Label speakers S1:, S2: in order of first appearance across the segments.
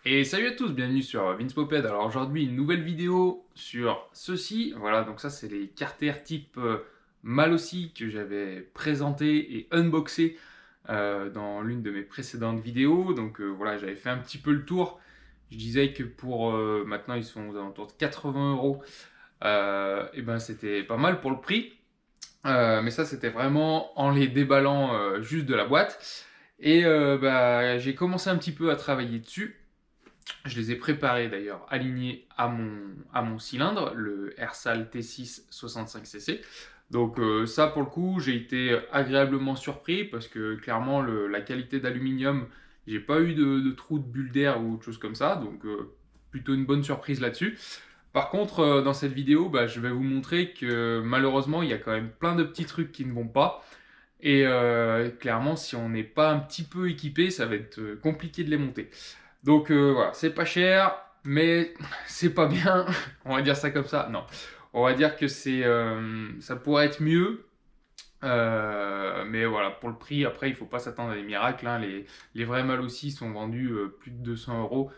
S1: Et salut à tous, bienvenue sur Vince Poped. Alors aujourd'hui, une nouvelle vidéo sur ceci. Voilà, donc ça c'est les carters type Malossi que j'avais présenté et unboxé dans l'une de mes précédentes vidéos. Donc voilà, j'avais fait un petit peu le tour. Je disais que pour maintenant ils sont aux alentours de 80 euros. Et ben c'était pas mal pour le prix. Mais ça c'était vraiment en les déballant juste de la boîte. Et bah, j'ai commencé un petit peu à travailler dessus. Je les ai préparés d'ailleurs, alignés à mon cylindre, le Ersal T6 65cc. Donc ça pour le coup, j'ai été agréablement surpris parce que clairement la qualité d'aluminium, j'ai pas eu de trou de bulle d'air ou autre chose comme ça. Donc plutôt une bonne surprise là-dessus. Par contre, dans cette vidéo, bah, je vais vous montrer que malheureusement, il y a quand même plein de petits trucs qui ne vont pas. Et clairement, si on n'est pas un petit peu équipé, ça va être compliqué de les monter. Donc voilà, c'est pas cher, mais c'est pas bien. On va dire ça comme ça. Non, on va dire que ça pourrait être mieux. Mais voilà, pour le prix, après, il faut pas s'attendre à des miracles, hein. Les vrais mâles aussi sont vendus plus de 200 euros.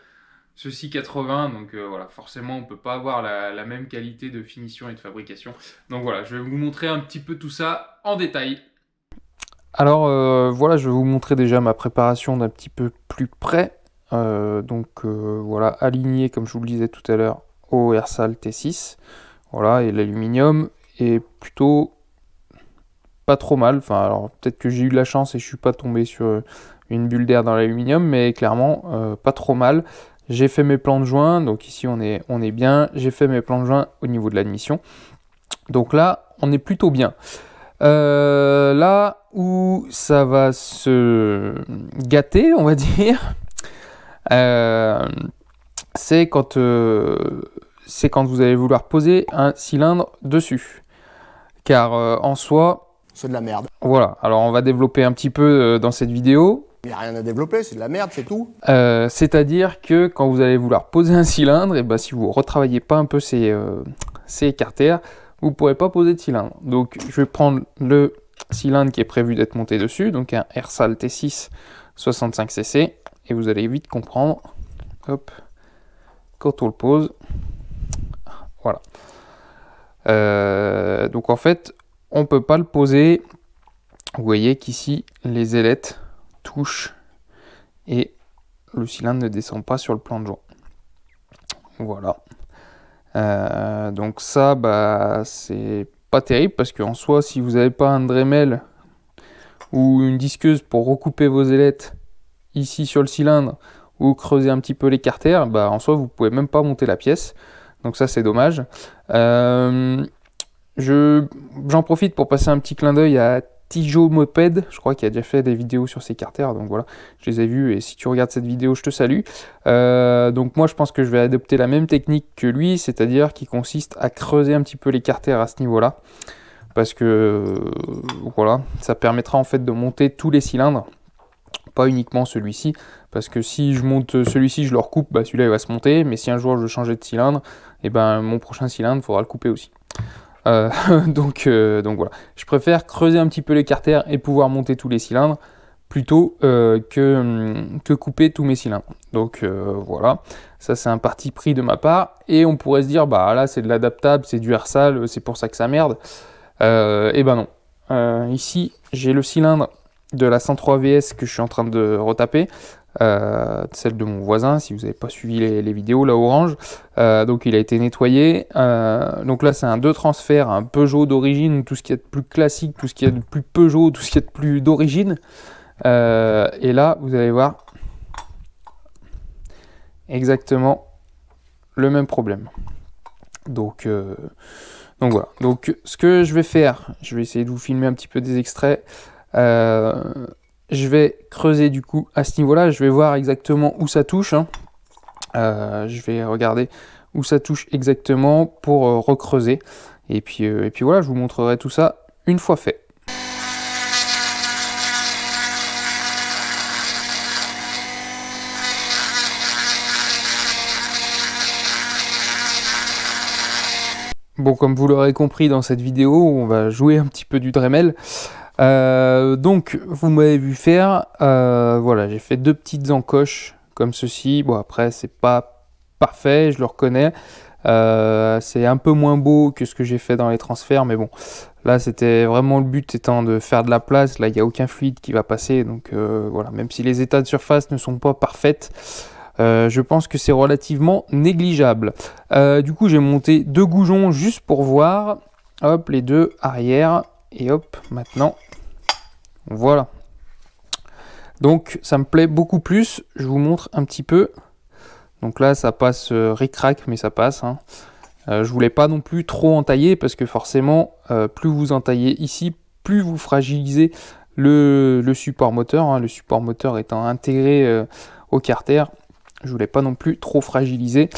S1: Ceux-ci 80, donc voilà, forcément, on peut pas avoir la même qualité de finition et de fabrication. Donc voilà, je vais vous montrer un petit peu tout ça en détail.
S2: Alors voilà, je vais vous montrer déjà ma préparation d'un petit peu plus près. Voilà, aligné comme je vous le disais tout à l'heure au Ersal T6. Voilà, et l'aluminium est plutôt pas trop mal. Enfin, alors peut-être que j'ai eu de la chance et je suis pas tombé sur une bulle d'air dans l'aluminium, mais clairement pas trop mal. J'ai fait mes plans de joint, donc ici on est bien. J'ai fait mes plans de joint au niveau de l'admission. Donc là, on est plutôt bien. Là où ça va se gâter, on va dire, euh, c'est quand vous allez vouloir poser un cylindre dessus. Car en soi,
S3: C'est de la merde.
S2: voilà, alors on va développer un petit peu dans cette vidéo.
S3: Il n'y a rien à développer, c'est de la merde, c'est tout.
S2: C'est-à-dire que quand vous allez vouloir poser un cylindre, et ben, si vous ne retravaillez pas un peu ces carters, vous ne pourrez pas poser de cylindre. Donc je vais prendre le cylindre qui est prévu d'être monté dessus, donc un Ersal T6 65cc, et vous allez vite comprendre, hop, quand on le pose, voilà. Donc en fait, on ne peut pas le poser, vous voyez qu'ici, les ailettes touchent, et le cylindre ne descend pas sur le plan de joint. Voilà. Donc ça, bah, c'est pas terrible parce qu'en soi, si vous n'avez pas un Dremel ou une disqueuse pour recouper vos ailettes ici sur le cylindre ou creuser un petit peu les carters, bah, en soi, vous pouvez même pas monter la pièce. Donc ça, c'est dommage. J'en profite pour passer un petit clin d'œil à Tijo Moped, je crois qu'il a déjà fait des vidéos sur ses carters, donc voilà, je les ai vus et si tu regardes cette vidéo, je te salue. Donc moi je pense que je vais adopter la même technique que lui, c'est-à-dire qui consiste à creuser un petit peu les carters à ce niveau-là, parce que voilà, ça permettra en fait de monter tous les cylindres, pas uniquement celui-ci, parce que si je monte celui-ci, je le recoupe, bah celui-là il va se monter, mais si un jour je veux changer de cylindre, et ben mon prochain cylindre, il faudra le couper aussi. Donc voilà, je préfère creuser un petit peu les carters et pouvoir monter tous les cylindres plutôt que couper tous mes cylindres. Donc voilà, ça c'est un parti pris de ma part. Et on pourrait se dire, bah là c'est de l'adaptable, c'est du Ersal, c'est pour ça que ça merde. Et ben non. Ici j'ai le cylindre de la 103 VS que je suis en train de retaper. Celle de mon voisin, si vous n'avez pas suivi les vidéos, là orange. Donc il a été nettoyé. Donc là c'est un 2 transfert, un Peugeot d'origine, tout ce qui est de plus classique, tout ce qui est de plus Peugeot, tout ce qui est de plus d'origine. Et là vous allez voir exactement le même problème. Donc voilà. Donc ce que je vais faire, je vais essayer de vous filmer un petit peu des extraits. Je vais creuser du coup à ce niveau-là, je vais voir exactement où ça touche, hein. Je vais regarder où ça touche exactement pour recreuser. Et puis voilà, je vous montrerai tout ça une fois fait. Bon, comme vous l'aurez compris dans cette vidéo, on va jouer un petit peu du Dremel. Donc, vous m'avez vu faire, voilà, j'ai fait deux petites encoches comme ceci. Bon, après, c'est pas parfait, je le reconnais. C'est un peu moins beau que ce que j'ai fait dans les transferts, mais bon, là, c'était vraiment le but étant de faire de la place. Là, il n'y a aucun fluide qui va passer, donc voilà, même si les états de surface ne sont pas parfaits, je pense que c'est relativement négligeable. Du coup, j'ai monté 2 goujons juste pour voir. Hop, les 2 arrière. Et hop, maintenant, voilà. Donc, ça me plaît beaucoup plus. Je vous montre un petit peu. Donc là, ça passe ric-rac, mais ça passe. Hein. Je voulais pas non plus trop entailler, parce que forcément, plus vous entaillez ici, plus vous fragilisez le support moteur. Hein. Le support moteur étant intégré au carter. Je voulais pas non plus trop fragiliser.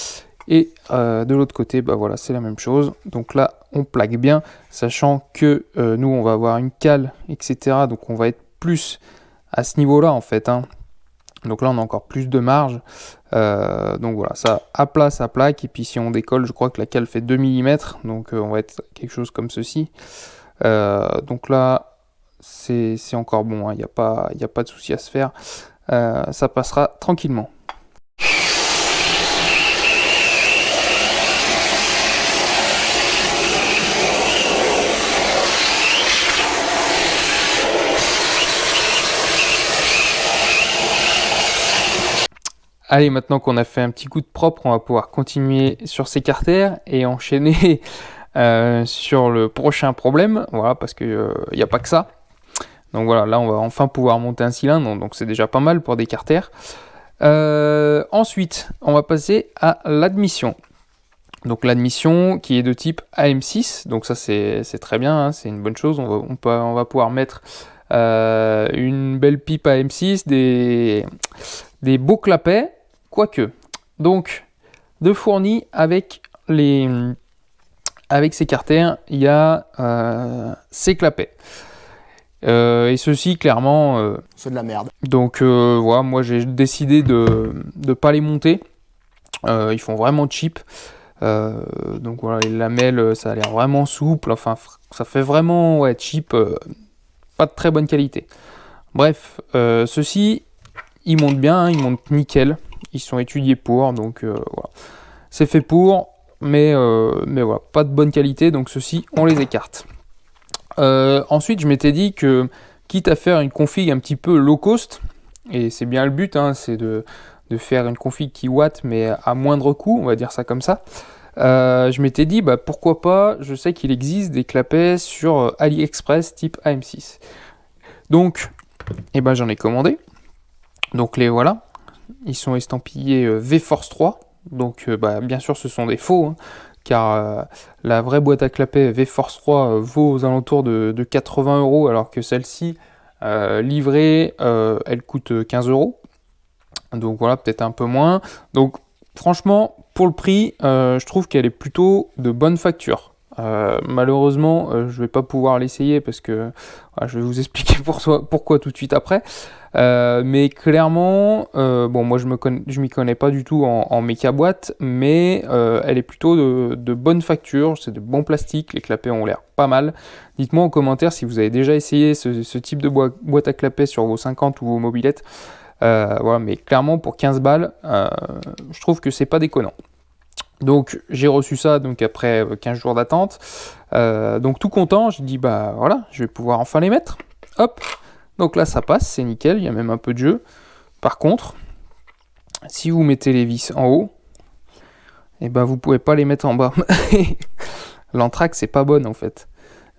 S2: Et de l'autre côté, bah voilà, c'est la même chose. Donc là, on plaque bien, sachant que nous, on va avoir une cale, etc. Donc on va être plus à ce niveau-là, en fait. Hein. Donc là, on a encore plus de marge. Donc voilà, ça à plat, ça plaque. Et puis si on décolle, je crois que la cale fait 2 mm. Donc on va être quelque chose comme ceci. Donc là, c'est encore bon. Il n'y a pas de souci à se faire. Ça passera tranquillement. Allez, maintenant qu'on a fait un petit coup de propre, on va pouvoir continuer sur ces carters et enchaîner sur le prochain problème. Voilà, parce qu'il n'y a pas que ça. Donc voilà, là on va enfin pouvoir monter un cylindre, donc c'est déjà pas mal pour des carters. Ensuite, on va passer à l'admission. Donc l'admission qui est de type AM6, donc ça c'est très bien, hein, c'est une bonne chose. On va pouvoir mettre une belle pipe AM6, des beaux clapets, quoique. Donc, de fourni avec ces carters, il y a ces clapets. Et ceux-ci, clairement...
S3: C'est de la merde.
S2: Donc, voilà, moi j'ai décidé de ne pas les monter. Ils font vraiment cheap. Donc voilà, les lamelles, ça a l'air vraiment souple. Enfin, ça fait vraiment cheap. Pas de très bonne qualité. Bref, ceux-ci, ils montent bien, hein, ils montent nickel. Ils sont étudiés pour, donc voilà. C'est fait pour, mais voilà, pas de bonne qualité, donc ceux-ci, on les écarte. Ensuite, je m'étais dit que, quitte à faire une config un petit peu low cost, et c'est bien le but, hein, c'est de faire une config qui watt, mais à moindre coût, on va dire ça comme ça. Je m'étais dit, bah, pourquoi pas, je sais qu'il existe des clapets sur AliExpress type AM6. Donc, j'en ai commandé. Donc les voilà. Ils sont estampillés V-Force 3. Donc bien sûr, ce sont des faux. Hein, car la vraie boîte à clapets V-Force 3 vaut aux alentours de 80 €, alors que celle-ci, livrée, elle coûte 15 €. Donc voilà, peut-être un peu moins. Donc franchement, pour le prix, je trouve qu'elle est plutôt de bonne facture. Malheureusement, je vais pas pouvoir l'essayer parce que je vais vous expliquer pourquoi tout de suite après. Mais clairement, bon, moi je m'y connais pas du tout en méca boîte, mais elle est plutôt de bonne facture, c'est de bon plastique, les clapets ont l'air pas mal. Dites-moi en commentaire si vous avez déjà essayé ce type de boîte à clapets sur vos 50 ou vos mobilettes. Voilà, mais clairement pour 15 balles, je trouve que c'est pas déconnant. Donc j'ai reçu ça donc après 15 jours d'attente. Donc tout content, j'ai dit bah voilà, je vais pouvoir enfin les mettre. Hop. Donc là ça passe, c'est nickel, il y a même un peu de jeu. Par contre, si vous mettez les vis en haut, et ben vous pouvez pas les mettre en bas. L'entraque c'est pas bonne en fait.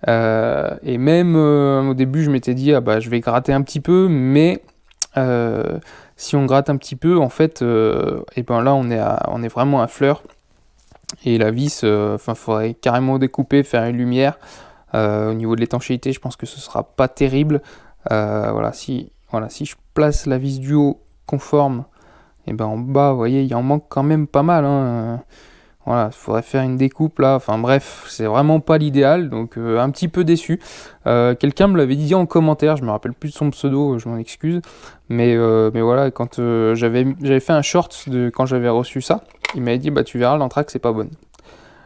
S2: Et même au début je m'étais dit ah bah je vais gratter un petit peu, mais si on gratte un petit peu en fait, et ben là on est vraiment à fleur. Et la vis, faudrait carrément découper, faire une lumière. Au niveau de l'étanchéité, je pense que ce sera pas terrible. Si je place la vis du haut conforme, et ben en bas, vous voyez, il en manque quand même pas mal. Hein. Voilà, il faudrait faire une découpe là. Enfin bref, c'est vraiment pas l'idéal, donc un petit peu déçu. Quelqu'un me l'avait dit en commentaire, je me rappelle plus de son pseudo, je m'en excuse. Mais voilà, quand j'avais fait un short quand j'avais reçu ça, il m'avait dit bah tu verras, l'entraque c'est pas bonne.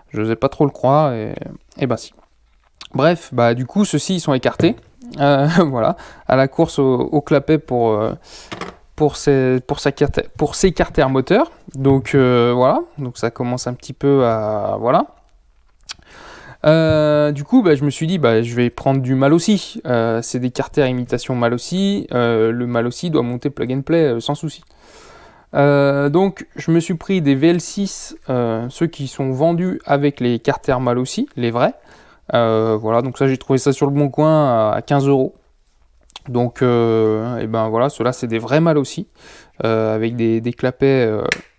S2: Je n'osais pas trop le croire et bah si. Bref, bah du coup ceux-ci ils sont écartés. Voilà, à la course au clapet pour pour ces carters moteurs. Donc voilà, donc ça commence un petit peu à... Voilà. Du coup, je me suis dit, je vais prendre du Malossi. C'est des carters imitation Malossi. Le Malossi doit monter plug and play sans souci. Donc, je me suis pris des VL6, ceux qui sont vendus avec les carters Malossi, les vrais. Voilà, donc ça, j'ai trouvé ça sur le bon coin à 15 €. Donc, et ben voilà, ceux-là, c'est des vrais Malossi, avec des clapets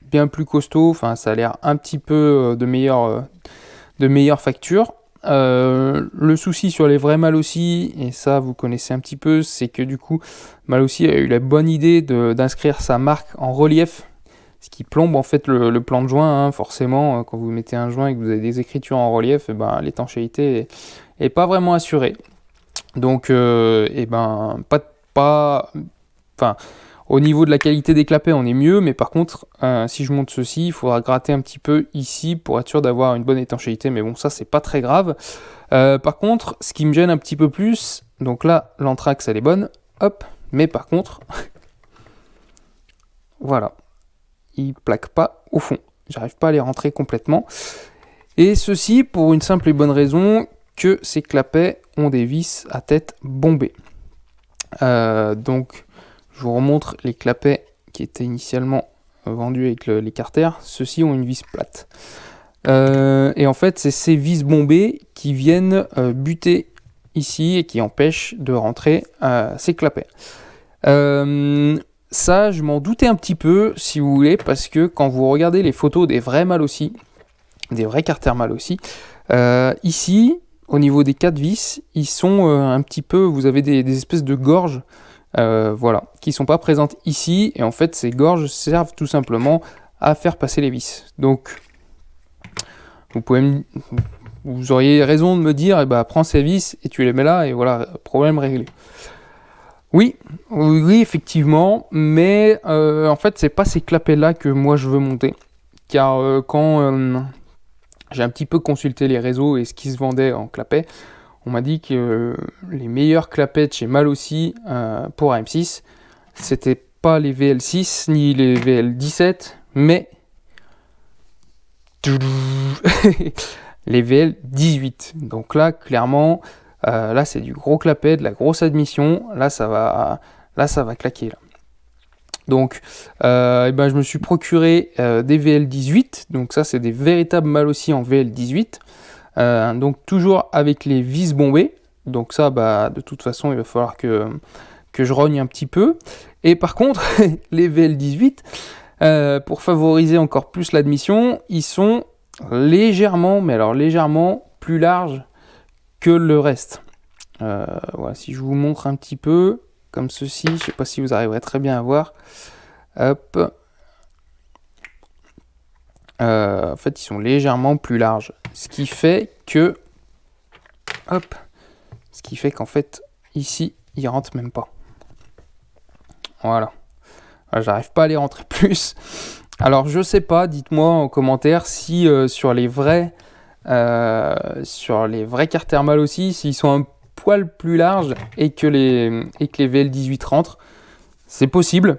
S2: bien plus costauds. Enfin, ça a l'air un petit peu de meilleure facture. Le souci sur les vrais Malossi, et ça vous connaissez un petit peu, c'est que du coup Malossi a eu la bonne idée d'inscrire sa marque en relief, ce qui plombe en fait le plan de joint, hein, forcément. Quand vous mettez un joint et que vous avez des écritures en relief, l'étanchéité est pas vraiment assurée. Donc au niveau de la qualité des clapets, on est mieux, mais par contre, si je monte ceci, il faudra gratter un petit peu ici pour être sûr d'avoir une bonne étanchéité, mais bon, ça, c'est pas très grave. Par contre, ce qui me gêne un petit peu plus, donc là, l'anthrax, elle est bonne, hop, mais par contre, voilà, il plaque pas au fond. J'arrive pas à les rentrer complètement. Et ceci pour une simple et bonne raison que ces clapets ont des vis à tête bombée. Donc, je vous remontre les clapets qui étaient initialement vendus avec les carters. Ceux-ci ont une vis plate. Et en fait, c'est ces vis bombées qui viennent buter ici et qui empêchent de rentrer ces clapets. Ça, je m'en doutais un petit peu, si vous voulez, parce que quand vous regardez les photos des vrais Malossi, des vrais carters Malossi, ici, au niveau des 4 vis, ils sont un petit peu... Vous avez des espèces de gorges, voilà, qui ne sont pas présentes ici, et en fait ces gorges servent tout simplement à faire passer les vis. Donc vous auriez raison de me dire, prends ces vis et tu les mets là, et voilà, problème réglé. Oui, effectivement, mais en fait c'est pas ces clapets là que moi je veux monter, car quand j'ai un petit peu consulté les réseaux et ce qui se vendait en clapets, on m'a dit que les meilleurs clapets de chez Malossi pour AM6, c'était pas les VL6 ni les VL17, mais les VL18. Donc là, clairement, là c'est du gros clapet, de la grosse admission. Là, ça va claquer. Là. Donc, je me suis procuré des VL18. Donc ça, c'est des véritables Malossi en VL18. Donc toujours avec les vis bombées. Donc ça, de toute façon, il va falloir que je rogne un petit peu. Et par contre, les VL18, pour favoriser encore plus l'admission, ils sont légèrement, mais alors légèrement plus larges que le reste. Voilà, si je vous montre un petit peu, comme ceci, je ne sais pas si vous arriverez très bien à voir. Hop. En fait, ils sont légèrement plus larges. Ce qui fait qu'en fait, ici, ils rentrent même pas. Voilà. J'arrive pas à les rentrer plus. Alors, je sais pas, dites-moi en commentaire si sur les vrais carters Malossi, s'ils sont un poil plus larges et que les VL18 rentrent. C'est possible.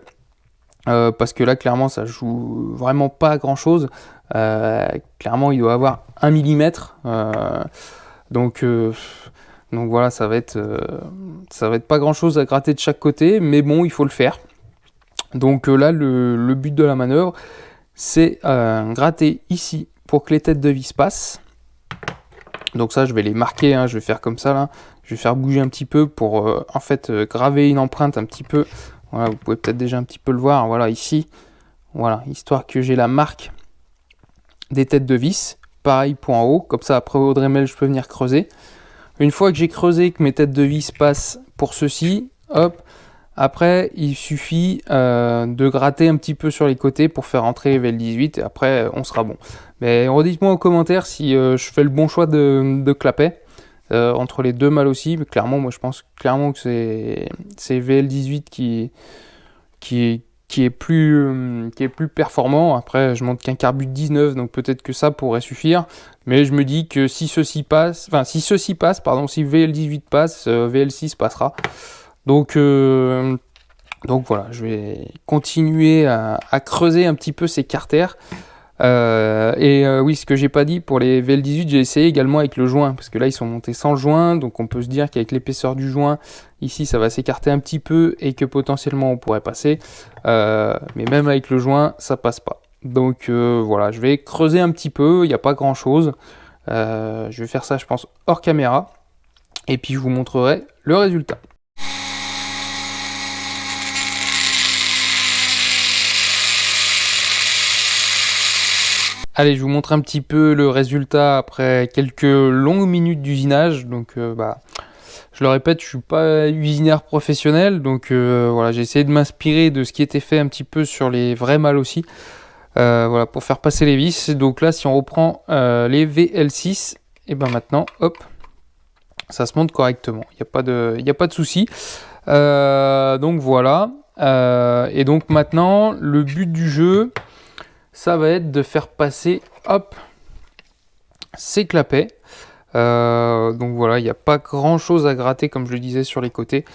S2: Parce que là, clairement, ça joue vraiment pas à grand chose. Clairement, il doit avoir 1 mm. Donc voilà, ça va être pas grand chose à gratter de chaque côté, mais bon, il faut le faire. Donc là, le but de la manœuvre, c'est gratter ici pour que les têtes de vis passent. Donc ça, je vais les marquer, hein, je vais faire comme ça là. Je vais faire bouger un petit peu pour graver une empreinte un petit peu. Voilà, vous pouvez peut-être déjà un petit peu le voir, voilà, ici. Voilà, histoire que j'ai la marque des têtes de vis. Pareil pour en haut, comme ça après au Dremel, je peux venir creuser. Une fois que j'ai creusé, que mes têtes de vis passent pour ceci, hop, après il suffit de gratter un petit peu sur les côtés pour faire entrer les VL18 et après on sera bon. Mais redites-moi en commentaire si je fais le bon choix de clapet. Entre les deux Malossi, mais clairement, moi je pense clairement que c'est VL18 qui est plus performant. Après, je monte qu'un carbu de 19, donc peut-être que ça pourrait suffire. Mais je me dis que si VL18 passe, VL6 passera. Donc Donc voilà, je vais continuer à creuser un petit peu ces carters. Oui, ce que j'ai pas dit pour les VL18, j'ai essayé également avec le joint, parce que là ils sont montés sans le joint, donc on peut se dire qu'avec l'épaisseur du joint, ici ça va s'écarter un petit peu et que potentiellement on pourrait passer, mais même avec le joint ça passe pas. Donc voilà, je vais creuser un petit peu, il n'y a pas grand chose, je vais faire ça je pense hors caméra, et puis je vous montrerai le résultat. Allez, je vous montre un petit peu le résultat après quelques longues minutes d'usinage. Donc, je le répète, je suis pas usineur professionnel, donc voilà, j'ai essayé de m'inspirer de ce qui était fait un petit peu sur les vrais mâles aussi, voilà, pour faire passer les vis. Donc là, si on reprend les VL6, et ben maintenant, hop, ça se monte correctement. Il n'y a pas de souci. Donc voilà. Et donc maintenant, le but du jeu, ça va être de faire passer, hop, ces clapets. Donc voilà, il n'y a pas grand chose à gratter comme je le disais sur les côtés.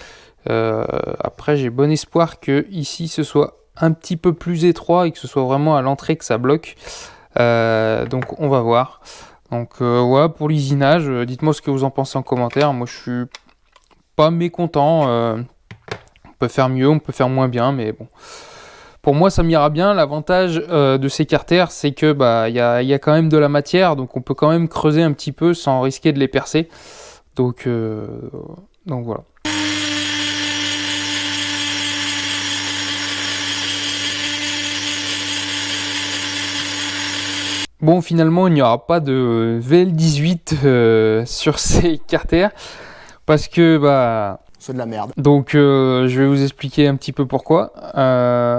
S2: Après, j'ai bon espoir que ici ce soit un petit peu plus étroit et que ce soit vraiment à l'entrée que ça bloque. Donc on va voir. Donc voilà pour l'usinage. Dites-moi ce que vous en pensez en commentaire. Moi je suis pas mécontent. On peut faire mieux, on peut faire moins bien, mais bon. Pour moi, ça m'ira bien. L'avantage de ces carters, c'est que y a quand même de la matière, donc on peut quand même creuser un petit peu sans risquer de les percer. Donc voilà. Bon, finalement, il n'y aura pas de VL18 sur ces carters parce que
S3: C'est de la merde.
S2: donc je vais vous expliquer un petit peu pourquoi.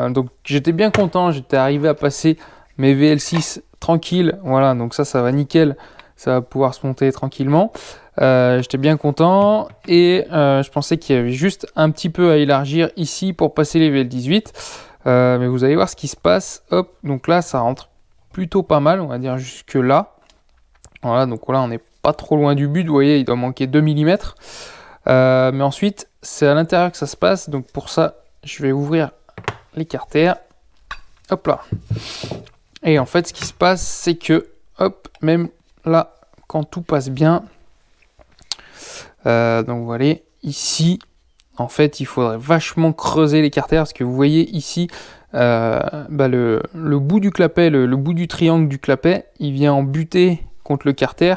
S2: Donc j'étais bien content, j'étais arrivé à passer mes VL6 tranquille, voilà, donc ça va nickel, ça va pouvoir se monter tranquillement. J'étais bien content et je pensais qu'il y avait juste un petit peu à élargir ici pour passer les VL18. Mais vous allez voir ce qui se passe, hop, donc là ça rentre plutôt pas mal, on va dire jusque là. Voilà, donc là on n'est pas trop loin du but, vous voyez, il doit manquer 2 mm. Mais ensuite, c'est à l'intérieur que ça se passe. Donc pour ça, je vais ouvrir les carters. Hop là. Et en fait, ce qui se passe, c'est que, hop, même là, quand tout passe bien, donc voilà, ici, en fait, il faudrait vachement creuser les carters parce que vous voyez ici, le bout du clapet, le bout du triangle du clapet, il vient en buter contre le carter.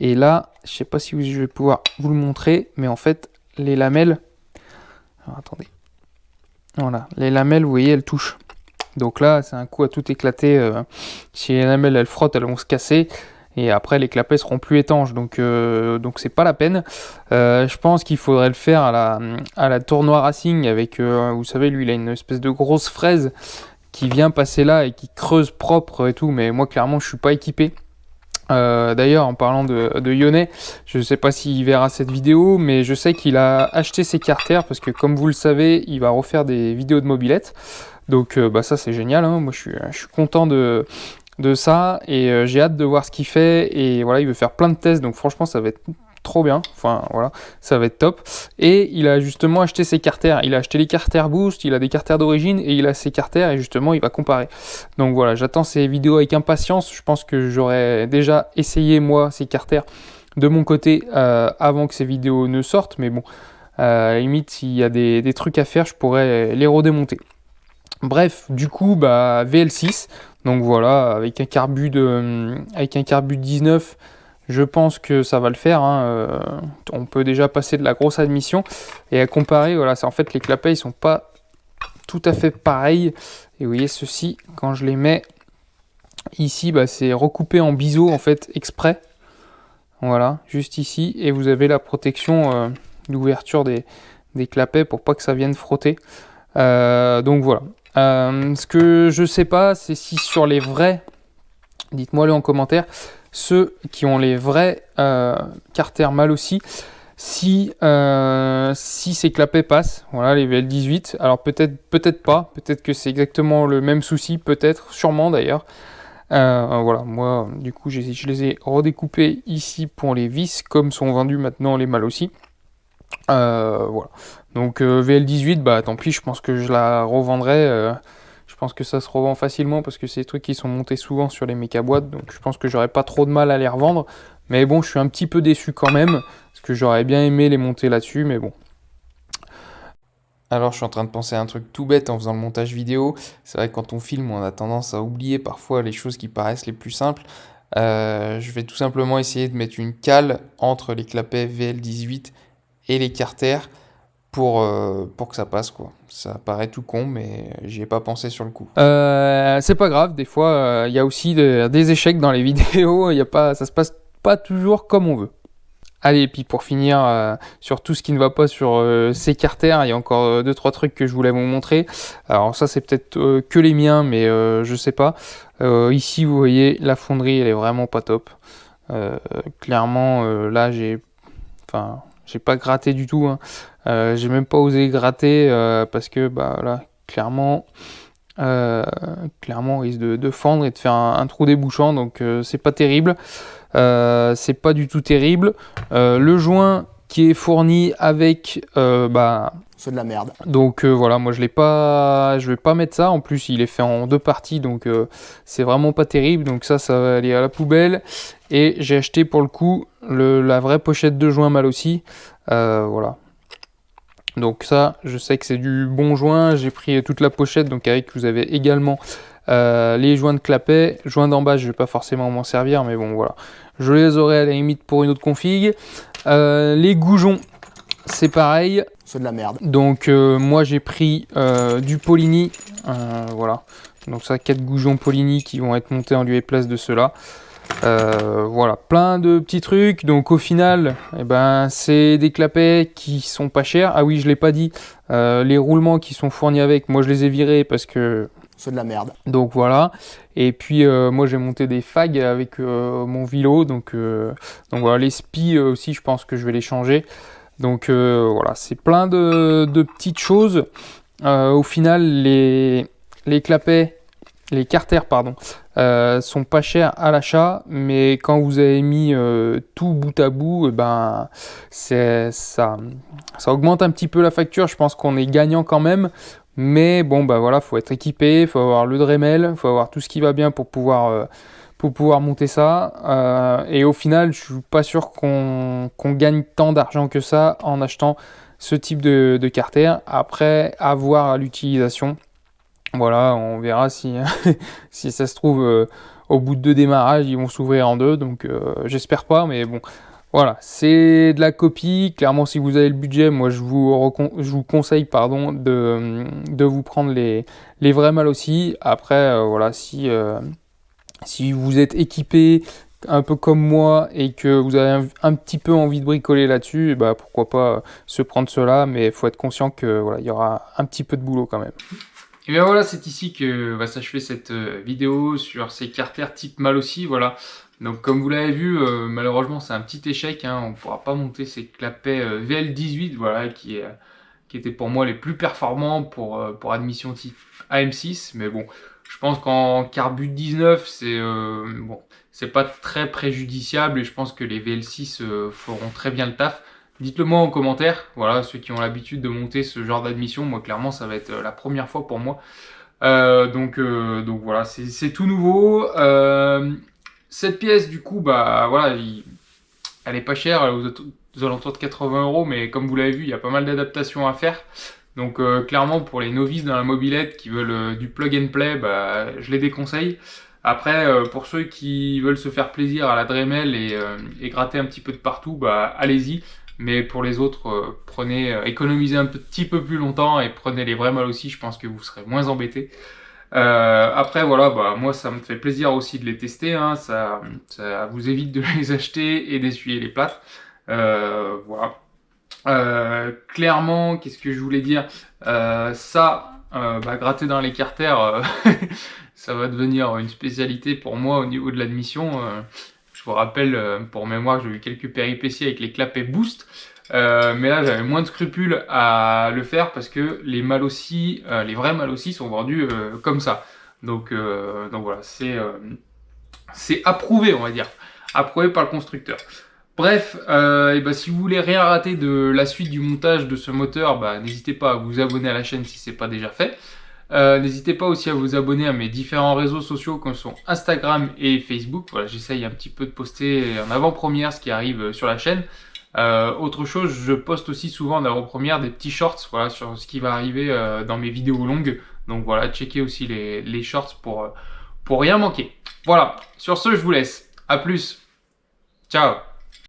S2: Et là, je sais pas si je vais pouvoir vous le montrer, mais en fait, les lamelles, alors, attendez, voilà, les lamelles, vous voyez, elles touchent. Donc là, c'est un coup à tout éclater. Si les lamelles, elles frottent, elles vont se casser. Et après, les clapets seront plus étanches. Donc c'est pas la peine. Je pense qu'il faudrait le faire à la Tournoi Racing avec, vous savez, lui, il a une espèce de grosse fraise qui vient passer là et qui creuse propre et tout. Mais moi, clairement, je suis pas équipé. D'ailleurs, en parlant de Yonnet, je ne sais pas s'il verra cette vidéo, mais je sais qu'il a acheté ses carters parce que, comme vous le savez, il va refaire des vidéos de mobilette. Donc, ça, c'est génial. Hein. Moi, je suis content de ça et j'ai hâte de voir ce qu'il fait. Et voilà, il veut faire plein de tests. Donc, franchement, ça va être trop bien. Enfin, voilà, ça va être top. Et il a justement acheté ses carters. Il a acheté les carters Boost, il a des carters d'origine et il a ses carters et justement, il va comparer. Donc voilà, j'attends ces vidéos avec impatience. Je pense que j'aurais déjà essayé, moi, ces carters de mon côté avant que ces vidéos ne sortent. Mais bon, à la limite, s'il y a des trucs à faire, je pourrais les redémonter. Bref, du coup, VL6. Donc voilà, avec un carbu 19, je pense que ça va le faire. Hein. On peut déjà passer de la grosse admission. Et à comparer, voilà, c'est en fait les clapets, ils sont pas tout à fait pareils. Et vous voyez, ceci, quand je les mets ici, c'est recoupé en biseau en fait exprès. Voilà, juste ici. Et vous avez la protection d'ouverture des clapets pour pas que ça vienne frotter. Donc voilà. Ce que je sais pas, c'est si sur les vrais, dites-moi-le en commentaire, ceux qui ont les vrais carters mâles aussi, si ces clapets passent, voilà, les VL18, alors peut-être pas, peut-être que c'est exactement le même souci, peut-être, sûrement d'ailleurs. Voilà, moi, du coup, je les ai redécoupés ici pour les vis, comme sont vendus maintenant les mâles aussi. Voilà. Donc VL18, bah tant pis, je pense que je la revendrai. Je pense que ça se revend facilement parce que c'est des trucs qui sont montés souvent sur les méca boîtes, donc je pense que j'aurais pas trop de mal à les revendre. Mais bon, je suis un petit peu déçu quand même, parce que j'aurais bien aimé les monter là-dessus, mais bon. Alors je suis en train de penser à un truc tout bête en faisant le montage vidéo. C'est vrai que quand on filme, on a tendance à oublier parfois les choses qui paraissent les plus simples. Je vais tout simplement essayer de mettre une cale entre les clapets VL18 et les carters pour que ça passe, quoi. Ça paraît tout con, mais j'y ai pas pensé sur le coup. C'est pas grave, des fois, il y a aussi des échecs dans les vidéos, ça se passe pas toujours comme on veut. Allez, et puis pour finir, sur tout ce qui ne va pas sur ces carters, il y a encore 2-3 trucs que je voulais vous montrer. Alors ça, c'est peut-être que les miens, mais je sais pas. Ici, vous voyez, la fonderie, elle est vraiment pas top. Clairement, là, j'ai pas gratté du tout, hein. J'ai même pas osé gratter parce que bah là, clairement, on risque de fendre et de faire un trou débouchant, donc c'est pas terrible. C'est pas du tout terrible. Le joint qui est fourni avec
S3: C'est de la merde.
S2: donc voilà, moi je vais pas mettre ça. En plus, il est fait en 2 parties, donc c'est vraiment pas terrible. Donc ça va aller à la poubelle. Et j'ai acheté pour le coup la vraie pochette de joint mal aussi. Voilà. Donc ça, je sais que c'est du bon joint. J'ai pris toute la pochette, donc avec vous avez également les joints de clapet. Joints d'en bas, je vais pas forcément m'en servir, mais bon voilà. Je les aurai à la limite pour une autre config. Les goujons, c'est pareil.
S3: C'est de la merde.
S2: Donc moi j'ai pris du Polini, voilà. Donc ça, 4 goujons Polini qui vont être montés en lieu et place de ceux-là. Voilà, plein de petits trucs. Donc au final, eh ben, c'est des clapets qui sont pas chers. Ah oui, je l'ai pas dit. Les roulements qui sont fournis avec, moi je les ai virés parce que
S3: C'est de la merde.
S2: donc voilà. Et puis moi j'ai monté des fags avec mon Vilo. Donc voilà, les spies aussi, je pense que je vais les changer. Donc voilà, c'est plein de petites choses. Au final, les clapets, les carters, pardon, sont pas chers à l'achat, mais quand vous avez mis tout bout à bout, ben, ça augmente un petit peu la facture. Je pense qu'on est gagnant quand même. Mais bon, bah voilà, faut être équipé, faut avoir le Dremel, faut avoir tout ce qui va bien pour pouvoir monter ça. Et au final, je suis pas sûr qu'on gagne tant d'argent que ça en achetant ce type de carter. Après, à voir à l'utilisation. Voilà, on verra si, si ça se trouve, au bout de 2 démarrages, ils vont s'ouvrir en 2. Donc, j'espère pas, mais bon. Voilà, c'est de la copie. Clairement, si vous avez le budget, moi je vous conseille de vous prendre les vrais mâles aussi. Après, voilà, si vous êtes équipé un peu comme moi et que vous avez un petit peu envie de bricoler là-dessus, bah, pourquoi pas se prendre cela, mais il faut être conscient que voilà, il y aura un petit peu de boulot quand même.
S1: Et bien voilà, c'est ici que va s'achever cette vidéo sur ces carters type Malossi, voilà. Donc comme vous l'avez vu, malheureusement c'est un petit échec, hein, on ne pourra pas monter ces clapets VL18, voilà, qui étaient pour moi les plus performants pour admission type AM6, mais bon, je pense qu'en Carbut 19, c'est pas très préjudiciable et je pense que les VL6 feront très bien le taf. Dites-le moi en commentaire, voilà, ceux qui ont l'habitude de monter ce genre d'admission, moi clairement ça va être la première fois pour moi. Donc voilà, c'est tout nouveau. Cette pièce du coup, bah voilà, elle est pas chère, elle est aux alentours de 80 €, mais comme vous l'avez vu, il y a pas mal d'adaptations à faire. Donc clairement pour les novices dans la mobilette qui veulent du plug and play, bah, je les déconseille. Après, pour ceux qui veulent se faire plaisir à la Dremel et gratter un petit peu de partout, bah allez-y. Mais pour les autres, économisez un petit peu plus longtemps et prenez les vrais Malossi, je pense que vous serez moins embêtés. Après voilà, bah, moi ça me fait plaisir aussi de les tester, hein, ça vous évite de les acheter et d'essuyer les plâtres. Voilà. Clairement, qu'est-ce que je voulais dire, gratter dans les carters, ça va devenir une spécialité pour moi au niveau de l'admission. Je vous rappelle, pour mémoire, j'ai eu quelques péripéties avec les clapets boost. Mais là, j'avais moins de scrupules à le faire parce que les Malossi, les vrais Malossi sont vendus comme ça. Donc voilà, c'est approuvé, on va dire. Approuvé par le constructeur. Bref, et bah, si vous voulez rien rater de la suite du montage de ce moteur, bah, n'hésitez pas à vous abonner à la chaîne si ce n'est pas déjà fait. N'hésitez pas aussi à vous abonner à mes différents réseaux sociaux comme sont Instagram et Facebook. Voilà, j'essaye un petit peu de poster en avant-première ce qui arrive sur la chaîne. Autre chose, je poste aussi souvent en avant-première des petits shorts, voilà, sur ce qui va arriver dans mes vidéos longues. Donc voilà, checkez aussi les shorts pour rien manquer. Voilà, sur ce, je vous laisse. À plus. Ciao.